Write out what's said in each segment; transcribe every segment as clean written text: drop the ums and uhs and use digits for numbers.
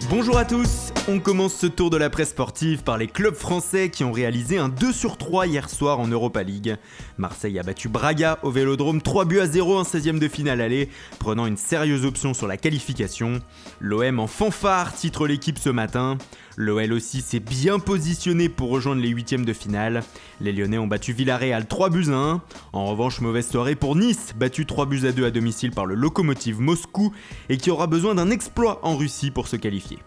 Bonjour à tous, on commence ce tour de la presse sportive par les clubs français qui ont réalisé un 2-sur-3 hier soir en Europa League. Marseille a battu Braga au Vélodrome 3-0 en 16e de finale aller, prenant une sérieuse option sur la qualification. L'OM en fanfare titre l'équipe ce matin. L'OL aussi s'est bien positionné pour rejoindre les 8e de finale. Les Lyonnais ont battu Villarreal 3-1. En revanche, mauvaise soirée pour Nice, battu 3-2 à domicile par le Lokomotiv Moscou et qui aura besoin d'un exploit en Russie pour se qualifier.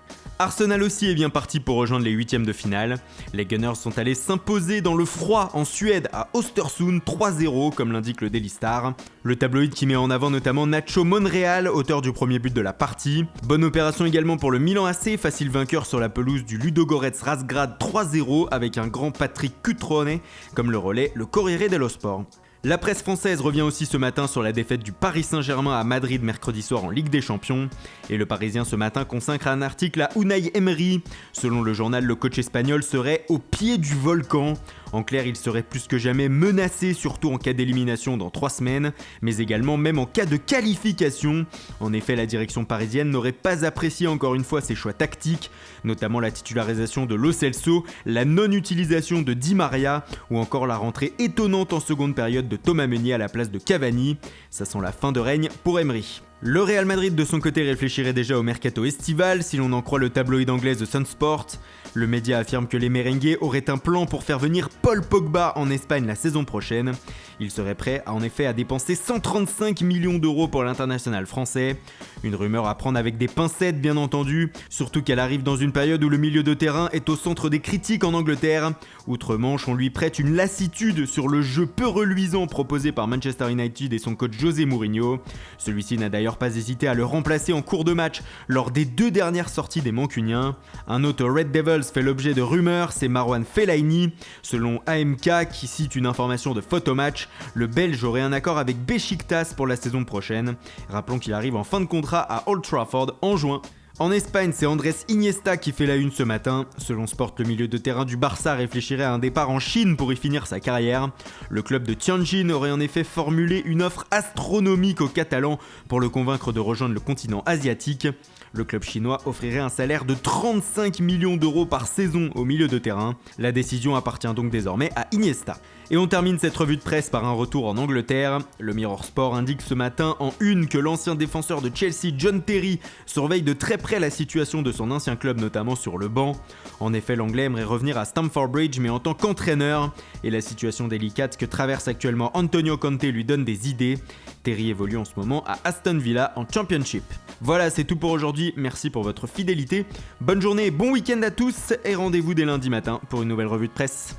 Arsenal aussi est bien parti pour rejoindre les 8e de finale. Les Gunners sont allés s'imposer dans le froid en Suède à Östersund 3-0 comme l'indique le Daily Star. Le tabloïd qui met en avant notamment Nacho Monreal, auteur du premier but de la partie. Bonne opération également pour le Milan AC, facile vainqueur sur la pelouse du Ludogorets Razgrad 3-0 avec un grand Patrick Cutrone, comme le relais le Corriere dello Sport. La presse française revient aussi ce matin sur la défaite du Paris Saint-Germain à Madrid mercredi soir en Ligue des Champions. Et le Parisien ce matin consacre un article à Unai Emery. Selon le journal, le coach espagnol serait au pied du volcan. En clair, il serait plus que jamais menacé, surtout en cas d'élimination dans 3 semaines, mais également même en cas de qualification. En effet, la direction parisienne n'aurait pas apprécié encore une fois ses choix tactiques, notamment la titularisation de Lo Celso, la non-utilisation de Di Maria ou encore la rentrée étonnante en seconde période de Thomas Meunier à la place de Cavani. Ça sent la fin de règne pour Emery. Le Real Madrid de son côté réfléchirait déjà au mercato estival si l'on en croit le tabloïd anglais The Sun Sport. Le média affirme que les merengues auraient un plan pour faire venir Paul Pogba en Espagne la saison prochaine. Il serait prêt en effet à dépenser 135 millions d'euros pour l'international français. Une rumeur à prendre avec des pincettes bien entendu, surtout qu'elle arrive dans une période où le milieu de terrain est au centre des critiques en Angleterre. Outre-Manche, on lui prête une lassitude sur le jeu peu reluisant proposé par Manchester United et son coach José Mourinho. Celui-ci n'a d'ailleurs pas hésité à le remplacer en cours de match lors des 2 dernières sorties des Mancuniens. Un autre Red Devils fait l'objet de rumeurs, c'est Marwan Fellaini. Selon AMK, qui cite une information de Photomatch, le Belge aurait un accord avec Beşiktaş pour la saison prochaine. Rappelons qu'il arrive en fin de contrat à Old Trafford en juin. En Espagne, c'est Andrés Iniesta qui fait la une ce matin. Selon Sport, le milieu de terrain du Barça réfléchirait à un départ en Chine pour y finir sa carrière. Le club de Tianjin aurait en effet formulé une offre astronomique aux Catalans pour le convaincre de rejoindre le continent asiatique. Le club chinois offrirait un salaire de 35 millions d'euros par saison au milieu de terrain. La décision appartient donc désormais à Iniesta. Et on termine cette revue de presse par un retour en Angleterre. Le Mirror Sport indique ce matin en une que l'ancien défenseur de Chelsea, John Terry, surveille de très près la situation de son ancien club, notamment sur le banc. En effet, l'Anglais aimerait revenir à Stamford Bridge, mais en tant qu'entraîneur. Et la situation délicate que traverse actuellement Antonio Conte lui donne des idées. Terry évolue en ce moment à Aston Villa en Championship. Voilà, c'est tout pour aujourd'hui. Merci pour votre fidélité. Bonne journée et bon week-end à tous. Et rendez-vous dès lundi matin pour une nouvelle revue de presse.